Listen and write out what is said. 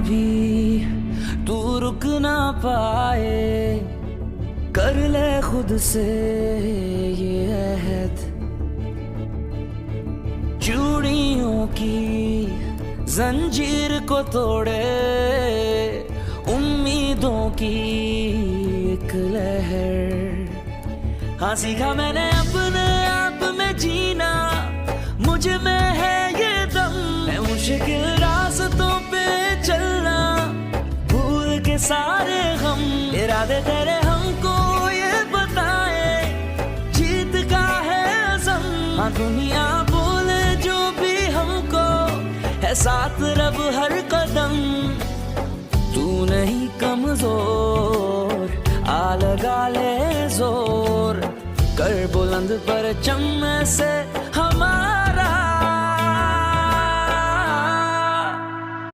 भी तू रुक ना पाए, कर ले खुद से ये अहद। चूड़ियों की जंजीर को तोड़े उम्मीदों की एक लहर। हाँ सीखा मैंने अपने आप में जीना, मुझ में है ये दम। है मुश्किल रास्तों पे चलना, भूल के सारे गम। इरादे तेरे हमको ये बताए, जीत का है अज़म। हाँ दुनिया बोले जो भी हमको, है साथ रब हर कदम। तू नहीं कमजोर, आ लगा ले जोर, कर बुलंद परचम से